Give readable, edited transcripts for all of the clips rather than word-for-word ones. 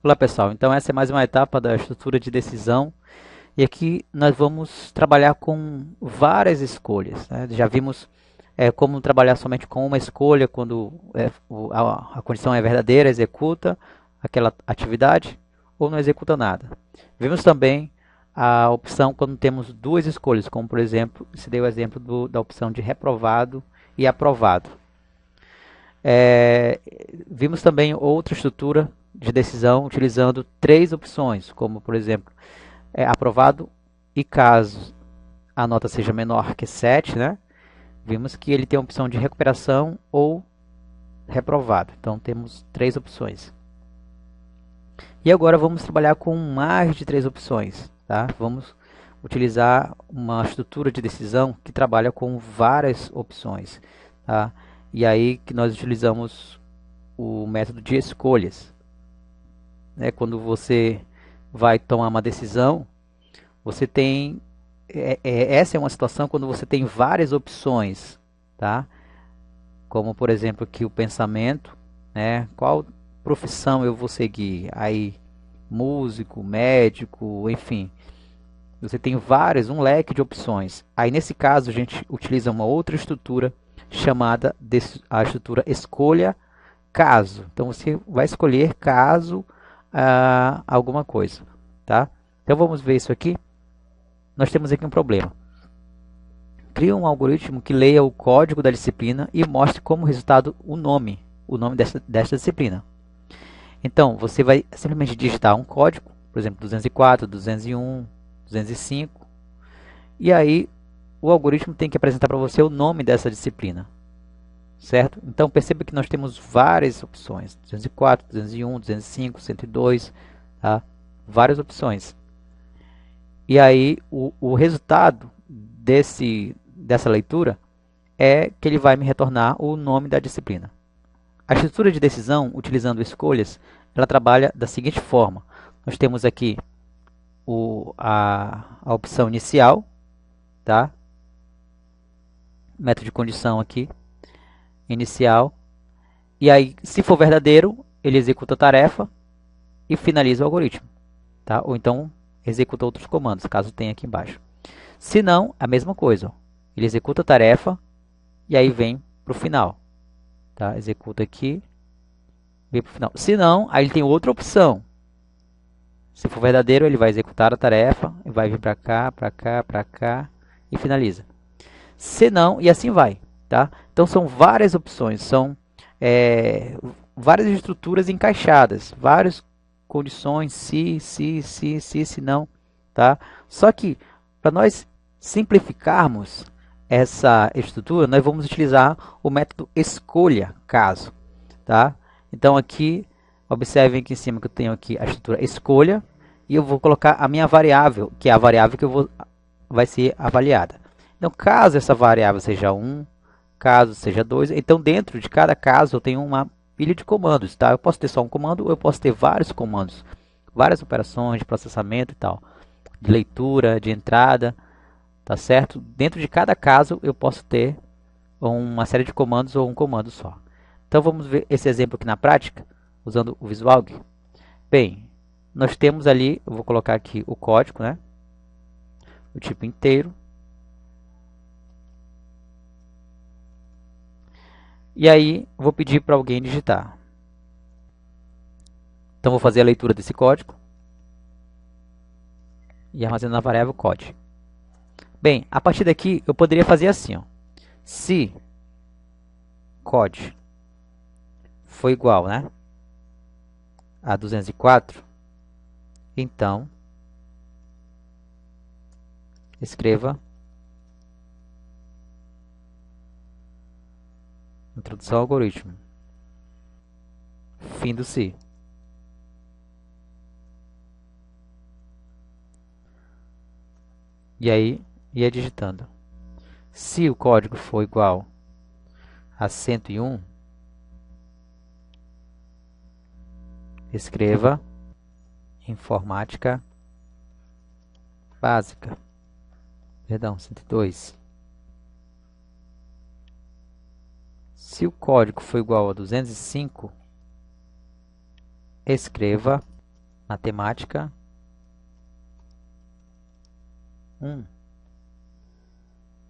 Olá pessoal, então essa é mais uma etapa da estrutura de decisão e aqui nós vamos trabalhar com várias escolhas, né? Já vimos como trabalhar somente com uma escolha quando a condição é verdadeira, executa aquela atividade ou não executa nada. Vimos também a opção quando temos duas escolhas, como por exemplo, se deu o exemplo da opção de reprovado e aprovado. É, Vimos também outra estrutura de decisão utilizando três opções, como por exemplo, aprovado e caso a nota seja menor que 7, né? Vimos que ele tem a opção de recuperação ou reprovado. Então temos três opções. E agora vamos trabalhar com mais de três opções, tá? Vamos utilizar uma estrutura de decisão que trabalha com várias opções, tá? E aí que nós utilizamos o método de escolhas, né? Quando você vai tomar uma decisão, você tem essa é uma situação quando você tem várias opções, tá? Como por exemplo aqui o pensamento, né? Qual profissão eu vou seguir? Aí músico, médico, enfim, você tem um leque de opções. Aí nesse caso a gente utiliza uma outra estrutura chamada a estrutura escolha caso. Então você vai escolher caso alguma coisa, tá? Então vamos ver isso aqui. Nós temos aqui um problema. Cria um algoritmo que leia o código da disciplina e mostre como resultado o nome desta disciplina. Então você vai simplesmente digitar um código, por exemplo, 204, 201, 205, e aí o algoritmo tem que apresentar para você o nome dessa disciplina. Certo? Então perceba que nós temos várias opções, 204, 201, 205, 102, tá? Várias opções. E aí o resultado dessa leitura é que ele vai me retornar o nome da disciplina. A estrutura de decisão, utilizando escolhas, ela trabalha da seguinte forma. Nós temos aqui a opção inicial, tá? Método de condição aqui, inicial. E aí, se for verdadeiro, ele executa a tarefa e finaliza o algoritmo, tá? Ou então executa outros comandos, caso tenha aqui embaixo. Se não, a mesma coisa. Ó. Ele executa a tarefa e aí vem para o final. Tá? Executa aqui, vem para o final. Se não, aí ele tem outra opção. Se for verdadeiro, ele vai executar a tarefa, e vai vir para cá, para cá, para cá e finaliza. Se não, e assim vai. Tá? Então são várias opções, são várias estruturas encaixadas, várias condições, se não. Tá? Só que para nós simplificarmos essa estrutura, nós vamos utilizar o método escolha caso. Tá? Então aqui, observem aqui em cima que eu tenho aqui a estrutura escolha e eu vou colocar a minha variável, que é a variável que vai ser avaliada. Então caso essa variável seja 1, caso seja 2, então dentro de cada caso eu tenho uma pilha de comandos. Tá? Eu posso ter só um comando ou eu posso ter vários comandos, várias operações de processamento e tal, de leitura, de entrada, tá certo? Dentro de cada caso eu posso ter uma série de comandos ou um comando só. Então vamos ver esse exemplo aqui na prática, usando o VisualG. Bem, nós temos ali, eu vou colocar aqui o código, né? O tipo inteiro. E aí vou pedir para alguém digitar. Então vou fazer a leitura desse código e armazenar na variável code. Bem, a partir daqui eu poderia fazer assim, ó. Se code for igual, né, a 204, então escreva introdução ao algoritmo, fim do se. E aí ia digitando. Se o código for igual a 101, escreva informática básica. Perdão, 102. Se o código for igual a 205, escreva matemática 1.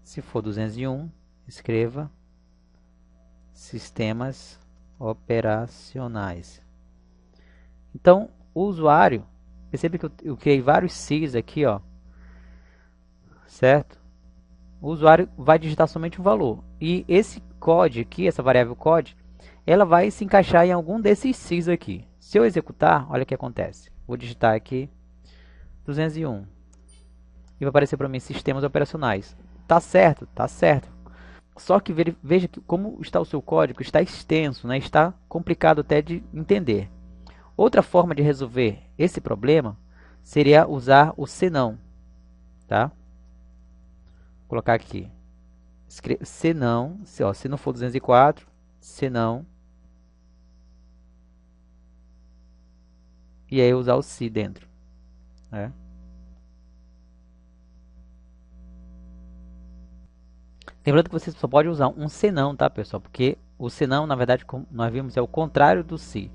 Se for 201, escreva sistemas operacionais. Então, o usuário, percebe que eu criei vários Cs aqui, ó, certo? O usuário vai digitar somente um valor. E esse code aqui, essa variável code, ela vai se encaixar em algum desses Cs aqui. Se eu executar, olha o que acontece. Vou digitar aqui 201. E vai aparecer para mim sistemas operacionais. Tá certo, tá certo. Só que veja que como está o seu código, está extenso, né? Está complicado até de entender. Outra forma de resolver esse problema seria usar o senão, tá? Vou colocar aqui, senão, se não for 204, senão, e aí usar o se dentro, né? Lembrando que você só pode usar um senão, tá, pessoal? Porque o senão, na verdade, como nós vimos, é o contrário do se.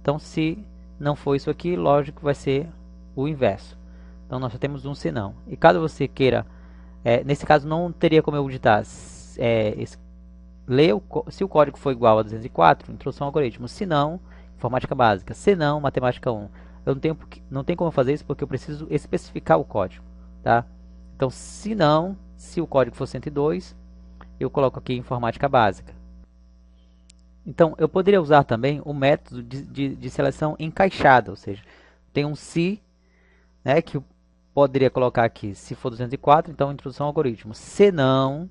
Então, se não for isso aqui, lógico, vai ser o inverso. Então, nós só temos um senão. E caso você queira, nesse caso, não teria como eu digitar, se o código for igual a 204, introdução ao algoritmo. Se não, informática básica. Se não, matemática 1. Eu não tenho como fazer isso porque eu preciso especificar o código, tá? Então, se não, se o código for 102, eu coloco aqui informática básica. Então, eu poderia usar também o método de seleção encaixada, ou seja, tem um se, né, que eu poderia colocar aqui, se for 204, então introdução ao algoritmo. Se não,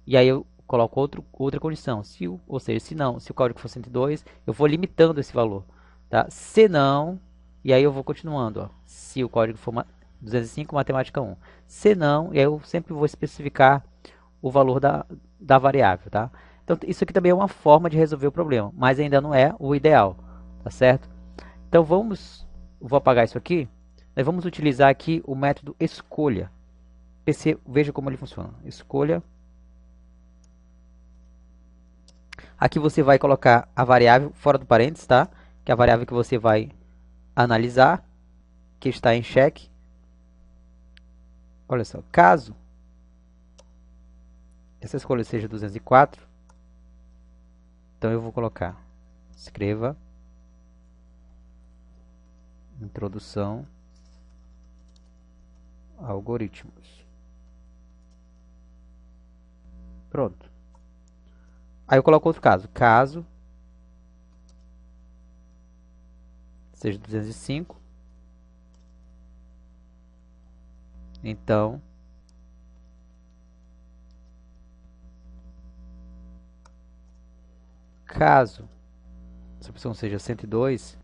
e aí eu coloco outra condição, ou seja, se o código for 102, eu vou limitando esse valor. Tá? Se não, e aí eu vou continuando. Ó, se o código for 205, matemática 1. Se não, e aí eu sempre vou especificar o valor da variável, tá? Então, isso aqui também é uma forma de resolver o problema, mas ainda não é o ideal, tá certo? Então, vou apagar isso aqui, nós vamos utilizar aqui o método escolha. Veja como ele funciona. Escolha. Aqui você vai colocar a variável fora do parênteses, tá? Que é a variável que você vai analisar, que está em xeque. Olha só, caso essa escolha seja 204, então eu vou colocar, escreva introdução a algoritmos. Pronto. Aí eu coloco outro caso seja 205, então caso essa opção seja 102,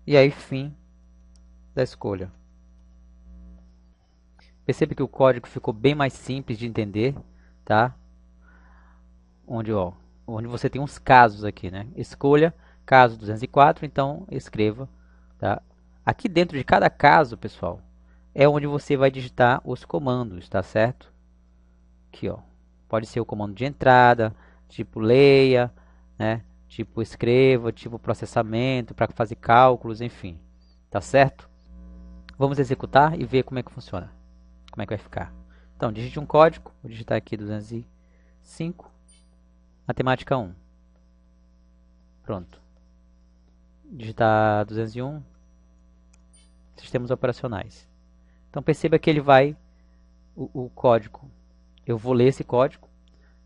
e aí fim da escolha. Percebe que o código ficou bem mais simples de entender, tá? Onde você tem uns casos aqui, né? Escolha caso 204, então escreva, tá? Aqui dentro de cada caso, pessoal, é onde você vai digitar os comandos, tá certo? Aqui, ó. Pode ser o comando de entrada, tipo leia, né? Tipo escreva, tipo processamento para fazer cálculos, enfim. Tá certo? Vamos executar e ver como é que funciona. Como é que vai ficar. Então, digite um código. Vou digitar aqui 205, matemática 1. Pronto. Digitar 201, sistemas operacionais. Então, perceba que ele vai, o código, eu vou ler esse código,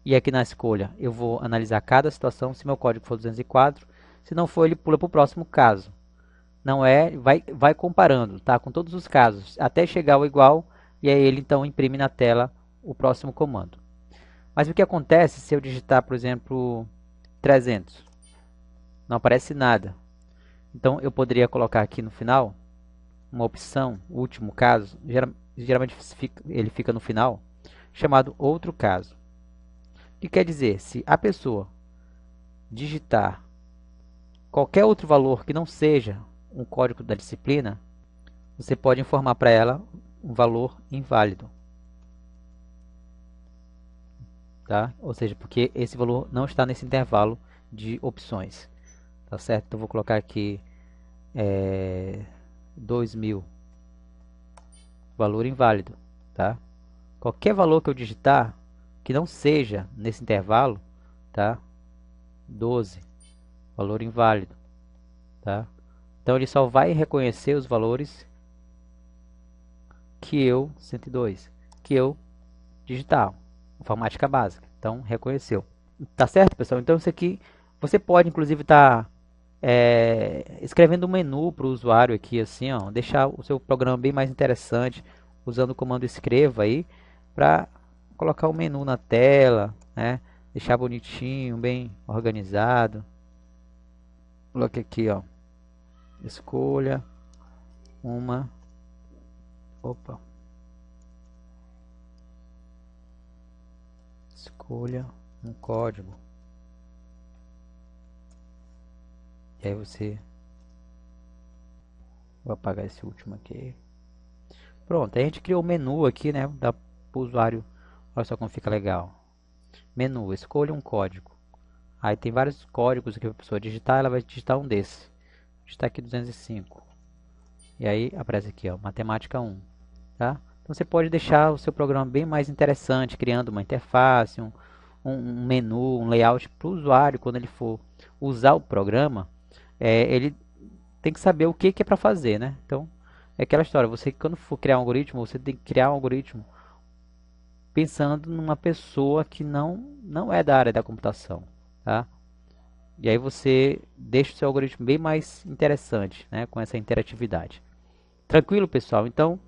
e aqui na escolha eu vou analisar cada situação. Se meu código for 204, se não for, ele pula para o próximo caso. Não é, vai comparando, tá? Com todos os casos, até chegar ao igual, e aí ele então imprime na tela o próximo comando. Mas o que acontece se eu digitar, por exemplo, 300? Não aparece nada. Então eu poderia colocar aqui no final uma opção, o último caso, geralmente ele fica no final, chamado outro caso. O que quer dizer? Se a pessoa digitar qualquer outro valor que não seja um código da disciplina, você pode informar para ela um valor inválido. tá? Ou seja, porque esse valor não está nesse intervalo de opções, tá certo? Então vou colocar aqui 2.000, valor inválido, tá? Qualquer valor que eu digitar que não seja nesse intervalo, tá? 12, valor inválido, tá? Então ele só vai reconhecer os valores que eu 102, que eu digitar, informática básica. Então reconheceu. Tá certo, pessoal? Então isso aqui você pode inclusive estar escrevendo um menu para o usuário aqui assim, ó, deixar o seu programa bem mais interessante usando o comando escreva aí para colocar o menu na tela, né? Deixar bonitinho, bem organizado. Coloque aqui, ó, escolha uma, opa, escolha um código. E aí você, vou apagar esse último aqui. Pronto, a gente criou o menu aqui, né? Dá para o usuário, olha só como fica legal. Menu, escolha um código. Aí tem vários códigos aqui para a pessoa digitar, ela vai digitar um desse. Digitar aqui 205. E aí aparece aqui, ó, matemática 1, tá? Então você pode deixar o seu programa bem mais interessante, criando uma interface, um menu, um layout para o usuário, quando ele for usar o programa, ele tem que saber o que é para fazer, né? Então, é aquela história, você quando for criar um algoritmo, você tem que criar um algoritmo pensando numa pessoa que não é da área da computação, tá? E aí você deixa o seu algoritmo bem mais interessante, né, com essa interatividade. Tranquilo, pessoal? Então,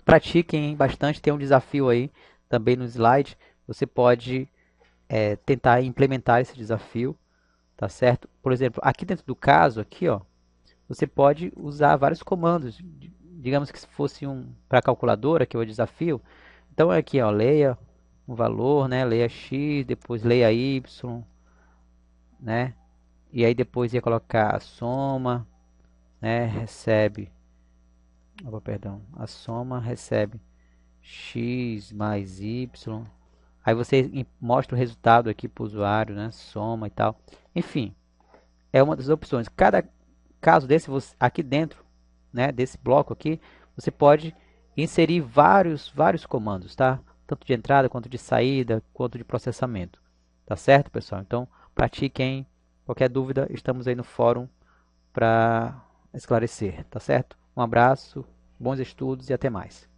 pratiquem bastante, tem um desafio aí também no slide. Você pode tentar implementar esse desafio, tá certo? Por exemplo, aqui dentro do caso, aqui, ó, você pode usar vários comandos. Digamos que se fosse para a calculadora, que é o desafio. Então é aqui, ó, leia um valor, né? Leia x, depois leia y, né? E aí depois ia colocar a soma, né? Recebe, opa, perdão, a soma recebe x mais y. Aí você mostra o resultado aqui para o usuário, né? Soma e tal. Enfim, é uma das opções. Cada caso desse, aqui dentro, né, desse bloco aqui, você pode inserir vários comandos, tá? Tanto de entrada, quanto de saída, quanto de processamento. Tá certo, pessoal? Então, pratiquem. Qualquer dúvida, estamos aí no fórum para esclarecer, tá certo? Um abraço, bons estudos e até mais.